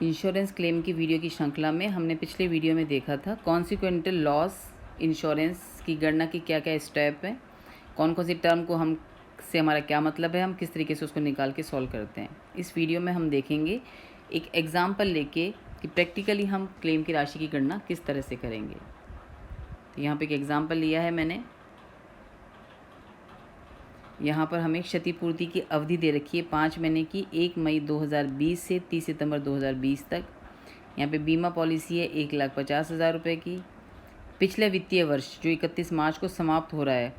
Insurance claim की video की श्रृंखला में हमने पिछले वीडियो में देखा था कॉन्सिक्वेंटल लॉस इंश्योरेंस की गणना की क्या क्या स्टेप है, कौन कौन सी टर्म को हम से हमारा क्या मतलब है, हम किस तरीके से उसको निकाल के सॉल्व करते हैं। इस वीडियो में हम देखेंगे एक एग्जाम्पल लेके कि प्रैक्टिकली हम क्लेम की राशि की गणना किस तरह से करेंगे। तो यहाँ पे एक एग्जाम्पल लिया है मैंने। यहाँ पर हमें क्षतिपूर्ति की अवधि दे रखी है 5 महीने की, 1 मई 2020 से 30 सितंबर 2020 तक। यहाँ पे बीमा पॉलिसी है 1,50,000 रुपये की। पिछले वित्तीय वर्ष जो 31 मार्च को समाप्त हो रहा है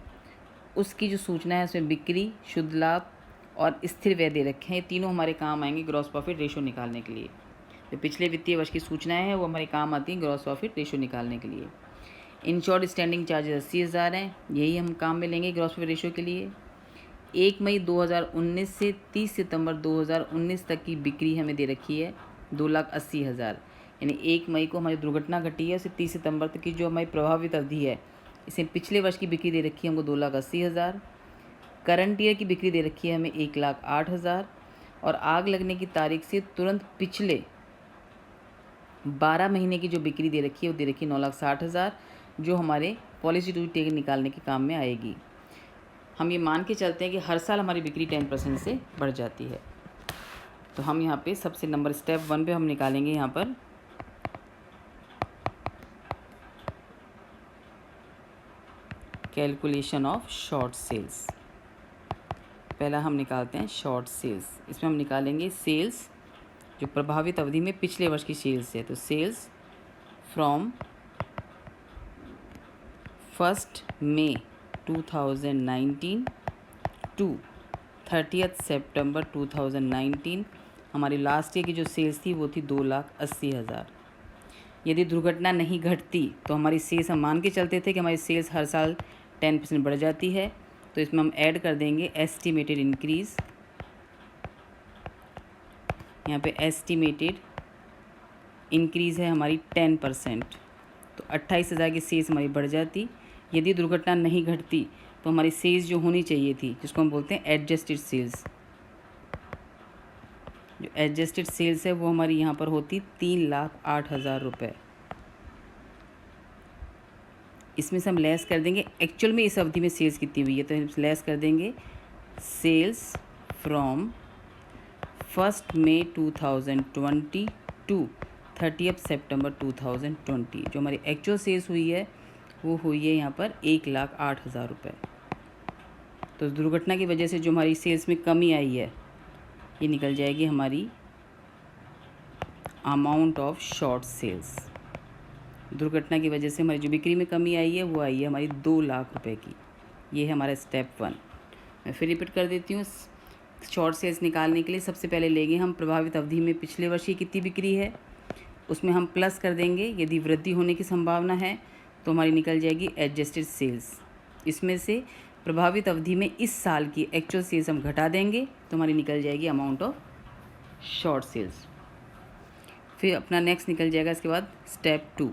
उसकी जो सूचना है उसमें बिक्री, शुद्ध लाभ और स्थिर व्यय दे रखे हैं। ये तीनों हमारे काम आएंगे ग्रॉस प्रॉफिट रेशो निकालने के लिए। जो पिछले वित्तीय वर्ष की सूचनाएं हैं वो हमारे काम आती हैं ग्रॉस प्रॉफिट रेशो निकालने के लिए। इंश्योर्ड स्टैंडिंग चार्जेस 80,000 हैं, यही हम काम में लेंगे ग्रॉस प्रॉफिट रेशो के लिए। 1 मई 2019 से 30 सितंबर 2019 तक की बिक्री हमें दे रखी है 2,80,000। यानी 1 मई को हमारी दुर्घटना घटी है उससे 30 सितंबर तक की जो हमारी प्रभावित अवधि है, इसे पिछले वर्ष की बिक्री दे रखी है हमको 2,80,000। करंट ईयर की बिक्री दे रखी है हमें 1,08,000। और आग लगने की तारीख से तुरंत पिछले 12 महीने की जो बिक्री दे रखी है वो दे रखी है 9,60,000, जो हमारे पॉलिसी टू टेक निकालने के काम में आएगी। हम ये मान के चलते हैं कि हर साल हमारी बिक्री 10% से बढ़ जाती है। तो हम यहाँ पे सबसे नंबर स्टेप 1 पे हम निकालेंगे यहाँ पर कैलकुलेशन ऑफ शॉर्ट सेल्स। पहला हम निकालते हैं शॉर्ट सेल्स। इसमें हम निकालेंगे सेल्स जो प्रभावित अवधि में पिछले वर्ष की सेल्स है। तो सेल्स फ्रॉम 1 मई 2019 टू 30 सितंबर 2019 हमारी लास्ट ईयर की जो सेल्स थी वो थी 2,80,000। यदि दुर्घटना नहीं घटती तो हमारी सेल्स, हम मान के चलते थे कि हमारी सेल्स हर साल 10% बढ़ जाती है। तो इसमें हम ऐड कर देंगे एस्टिमेटेड इंक्रीज़। यहाँ पे एस्टिमेटेड इंक्रीज़ है हमारी 10%। तो 28,000 की सेल्स हमारी बढ़ जाती। यदि दुर्घटना नहीं घटती तो हमारी सेल्स जो होनी चाहिए थी, जिसको हम बोलते हैं एडजस्टेड सेल्स, जो एडजस्टेड सेल्स है वो हमारी यहाँ पर होती 3,08,000 रुपये। इसमें से हम लेस कर देंगे एक्चुअल में इस अवधि में सेल्स कितनी हुई है, तो हम लेस कर देंगे सेल्स फ्रॉम 1 मई 2020 टू 30 सितंबर 2020। जो हमारी एक्चुअल सेल्स हुई है वो हुई है यहाँ पर 1,08,000 रुपये। तो दुर्घटना की वजह से जो हमारी सेल्स में कमी आई है ये निकल जाएगी हमारी अमाउंट ऑफ शॉर्ट सेल्स। दुर्घटना की वजह से हमारी जो बिक्री में कमी आई है वो आई है हमारी 2,00,000 रुपये की। ये है हमारा स्टेप 1। मैं फिर रिपीट कर देती हूँ। शॉर्ट सेल्स निकालने के लिए सबसे पहले लेंगे हम प्रभावित अवधि में पिछले वर्ष की कितनी बिक्री है, उसमें हम प्लस कर देंगे। यदि वृद्धि होने की संभावना है तो हमारी निकल जाएगी एडजस्टेड सेल्स। इसमें से प्रभावित अवधि में इस साल की एक्चुअल सेल्स हम घटा देंगे तो हमारी निकल जाएगी अमाउंट ऑफ शॉर्ट सेल्स। फिर अपना नेक्स्ट निकल जाएगा इसके बाद स्टेप 2।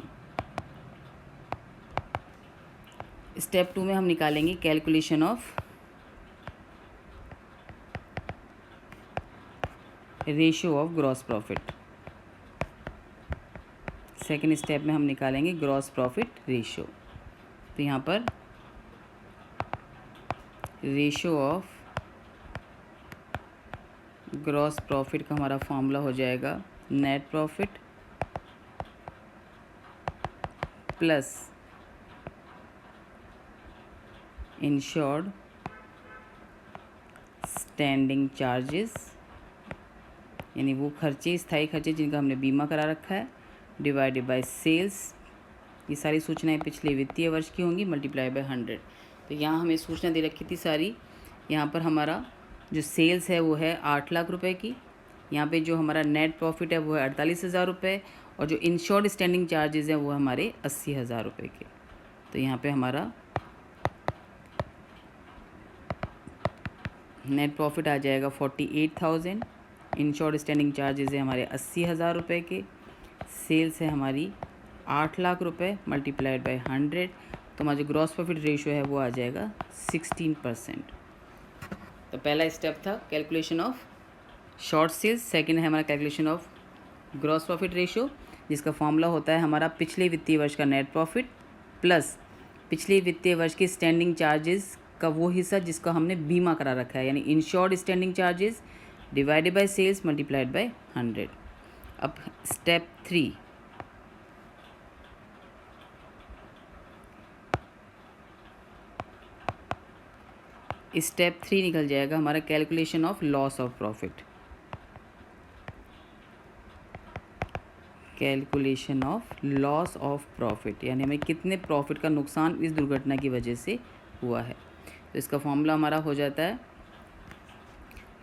स्टेप 2 में हम निकालेंगे calculation of ratio of gross profit. Second step में हम निकालेंगे ग्रॉस प्रॉफिट रेशियो। तो यहाँ पर रेशियो ऑफ ग्रॉस प्रॉफिट का हमारा फॉर्मूला हो जाएगा net profit plus insured standing charges, यानी वो खर्चे, स्थायी खर्चे जिनका हमने बीमा करा रखा है, डिवाइडेड बाय सेल्स। ये सारी सूचनाएं पिछले वित्तीय वर्ष की होंगी, मल्टीप्लाई बाय 100। तो यहाँ हमें सूचना दे रखी थी सारी। यहाँ पर हमारा जो सेल्स है वो है 8,00,000 रुपये की। यहाँ पे जो हमारा नेट प्रॉफिट है वो है 48,000 रुपये। और जो इंश्योर्ड स्टैंडिंग चार्जेस हैं वो हमारे 80,000 रुपये के। तो यहाँ पे हमारा नेट प्रॉफिट आ जाएगा 48,000। इंश्योर्ड स्टैंडिंग चार्जेस है हमारे 80,000 रुपये के। सेल्स है हमारी 8,00,000 रुपये मल्टीप्लाइड बाय 100। तो हमारा जो ग्रॉस प्रॉफिट रेशियो है वो आ जाएगा 16%। तो पहला स्टेप था calculation of short sales, second है हमारा calculation of gross profit ratio, जिसका फॉर्मूला होता है हमारा पिछले वित्तीय वर्ष का नेट प्रॉफिट प्लस पिछले वित्तीय वर्ष के स्टैंडिंग चार्जेस का वो हिस्सा जिसका हमने बीमा करा रखा है, यानी insured standing charges divided by sales multiplied by 100। अब स्टेप 3, स्टेप 3 निकल जाएगा हमारा calculation of loss of profit. Calculation of loss of profit, यानी हमें कितने प्रॉफिट का नुकसान इस दुर्घटना की वजह से हुआ है। तो इसका फॉर्मूला हमारा हो जाता है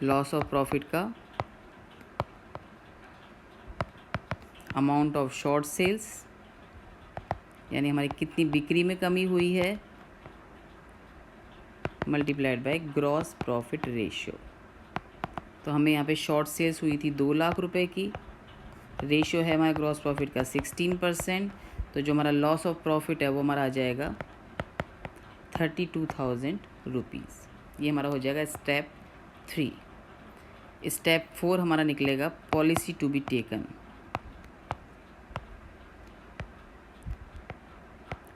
लॉस ऑफ प्रॉफिट का अमाउंट ऑफ शॉर्ट सेल्स, यानी हमारी कितनी बिक्री में कमी हुई है, multiplied by gross profit ratio. तो हमें यहाँ पे शॉर्ट सेल्स हुई थी 2 लाख रुपए की, रेशियो है हमारे ग्रॉस प्रॉफिट का 16%, तो जो हमारा लॉस ऑफ प्रॉफिट है वो हमारा आ जाएगा 32,000 रुपीज़। ये हमारा हो जाएगा स्टेप 3। स्टेप 4 हमारा निकलेगा policy to be taken.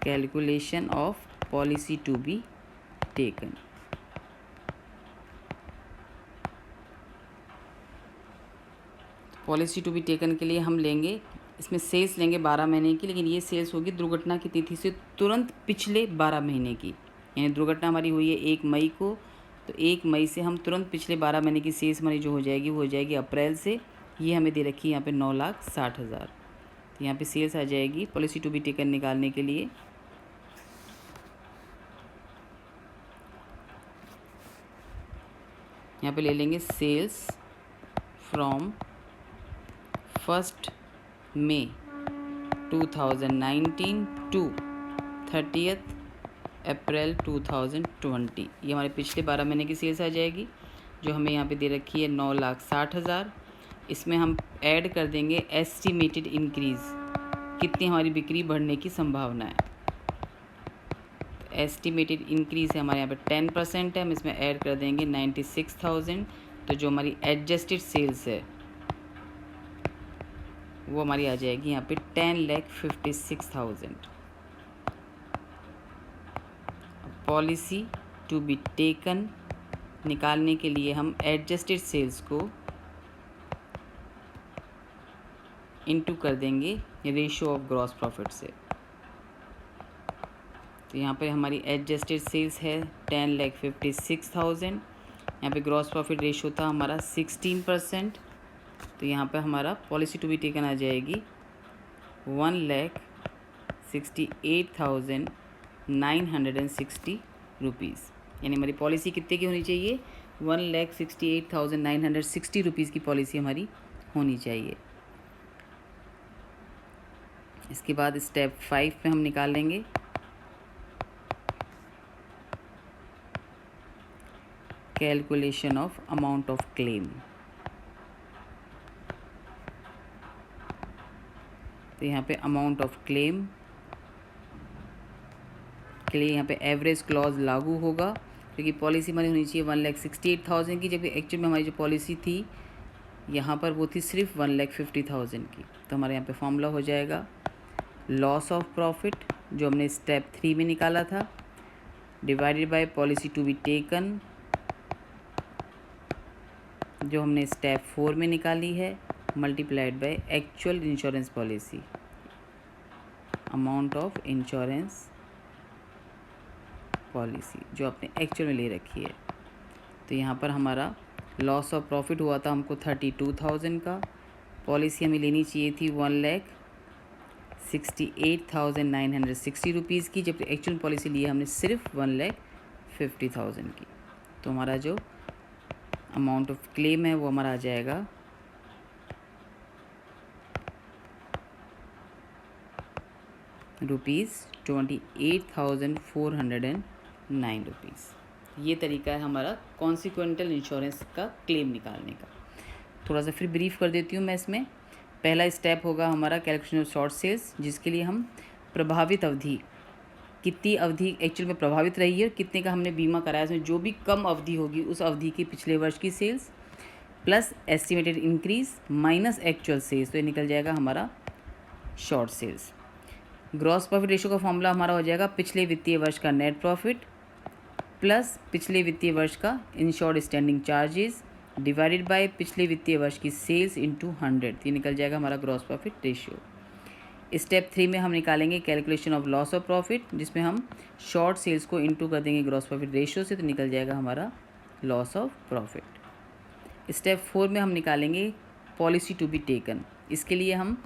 Calculation of policy to be taken. Policy to be taken के लिए हम लेंगे, इसमें सेल्स लेंगे 12 महीने की, लेकिन ये सेल्स होगी दुर्घटना की तिथि से तुरंत पिछले 12 महीने की। यानी दुर्घटना हमारी हुई है 1 मई को, तो 1 मई से हम तुरंत पिछले 12 महीने की सेल्स हमारी जो हो जाएगी वो हो जाएगी अप्रैल से। ये हमें दे रखी है यहाँ पे 9,60,000। तो यहाँ पे सेल्स आ जाएगी पॉलिसी टू बी टेकन निकालने के लिए। यहाँ पे ले लेंगे सेल्स फ्रॉम 1 मई 2019 टू 30 अप्रैल 2020। ये हमारे पिछले 12 महीने की सेल्स आ जाएगी, जो हमें यहाँ पे दे रखी है 9,60,000। इसमें हम ऐड कर देंगे एस्टिमेटेड इंक्रीज़, कितनी हमारी बिक्री बढ़ने की संभावना है। एस्टिमेटेड इंक्रीज़ है हमारे यहाँ पे 10% है, हम इसमें ऐड कर देंगे 96,000। तो जो हमारी एडजस्टेड सेल्स है वो हमारी आ जाएगी यहाँ पे 10,56,000। पॉलिसी टू बी टेकन निकालने के लिए हम एडजस्टेड सेल्स को इनटू कर देंगे रेशियो ऑफ ग्रॉस प्रॉफिट से। तो यहाँ पे हमारी एडजस्टेड सेल्स है 10,56,000। यहाँ पे ग्रॉस प्रॉफिट रेशियो था हमारा 16%। तो यहाँ पे हमारा पॉलिसी टू बी टेकन आ जाएगी 1,68,960 रुपीज़। यानी हमारी पॉलिसी कितने की होनी चाहिए, 1,68,960 रुपीज़ की पॉलिसी हमारी होनी चाहिए। इसके बाद स्टेप 5 पे हम निकाल लेंगे calculation of amount of claim. तो यहाँ पे अमाउंट ऑफ क्लेम के लिए यहाँ पे एवरेज क्लॉज लागू होगा, क्योंकि पॉलिसी हमारी होनी चाहिए 1,68,000 की, जबकि एक्चुअल में हमारी जो पॉलिसी थी यहाँ पर वो थी सिर्फ 1,50,000 की। तो हमारे यहाँ पे फॉर्मूला हो जाएगा लॉस ऑफ प्रॉफिट, जो हमने स्टेप 3 में निकाला था, divided by policy to be taken, जो हमने स्टेप 4 में निकाली है, multiplied by actual insurance policy, amount of insurance policy जो आपने एक्चुअल में ले रखी है। तो यहाँ पर हमारा लॉस ऑफ प्रॉफिट हुआ था हमको 32,000 का, पॉलिसी हमें लेनी चाहिए थी 1,68,960 रुपीज़ की, जबकि एक्चुअल पॉलिसी ली हमने सिर्फ 1,50,000 की। तो हमारा जो अमाउंट ऑफ क्लेम है वो हमारा आ जाएगा ₹28,409 रुपीज़। ये तरीका है हमारा कॉन्सिक्वेंटल इंश्योरेंस का क्लेम निकालने का। थोड़ा सा फिर ब्रीफ कर देती हूँ मैं इसमें। पहला स्टेप होगा हमारा कैलकुलेशन ऑफ शॉर्ट सेल्स, जिसके लिए हम प्रभावित अवधि, कितनी अवधि एक्चुअल में प्रभावित रही है और कितने का हमने बीमा कराया, इसमें जो भी कम अवधि होगी उस अवधि की पिछले वर्ष की sales plus estimated increase minus actual sales, तो ये निकल जाएगा हमारा short sales. Gross profit ratio का फॉर्मूला हमारा हो जाएगा पिछले वित्तीय वर्ष का नेट प्रॉफिट प्लस पिछले वित्तीय वर्ष का in short standing charges divided bye पिछले वित्तीय वर्ष की सेल्स इंटू 100, ये निकल जाएगा हमारा ग्रॉस प्रॉफिट रेशियो। स्टेप 3 में हम निकालेंगे calculation of loss of profit, जिसमें हम शॉर्ट सेल्स को इंटू कर देंगे ग्रॉस प्रॉफिट रेशियो से, तो निकल जाएगा हमारा लॉस ऑफ प्रॉफिट। स्टेप 4 में हम निकालेंगे पॉलिसी टू बी टेकन। इसके लिए हम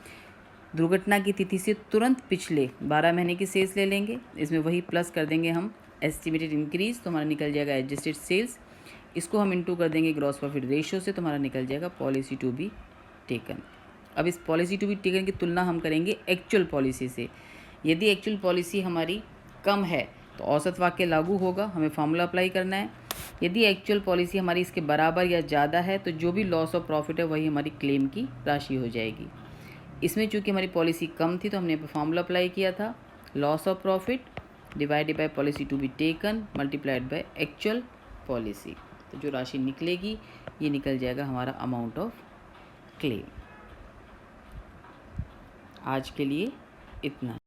दुर्घटना की तिथि से तुरंत पिछले 12 महीने की सेल्स ले लेंगे, इसमें वही प्लस कर देंगे हम एस्टिमेटेड इंक्रीज, तो हमारा निकल जाएगा एडजस्टेड सेल्स, इसको हम इंटू कर देंगे ग्रॉस प्रॉफिट रेशियो से, तो हमारा निकल जाएगा पॉलिसी टू बी टेकन। अब इस पॉलिसी टू बी टेकन की तुलना हम करेंगे एक्चुअल पॉलिसी से। यदि एक्चुअल पॉलिसी हमारी कम है तो औसत वाक्य लागू होगा, हमें फॉर्मूला अप्लाई करना है। यदि एक्चुअल पॉलिसी हमारी इसके बराबर या ज़्यादा है तो जो भी लॉस ऑफ प्रॉफिट है वही हमारी क्लेम की राशि हो जाएगी। इसमें चूँकि हमारी पॉलिसी कम थी तो हमने यहाँ पर फॉर्मूला अप्लाई किया था, loss of profit divided by policy to be taken multiplied by actual policy, तो जो राशि निकलेगी ये निकल जाएगा हमारा अमाउंट ऑफ क्लेम। आज के लिए इतना।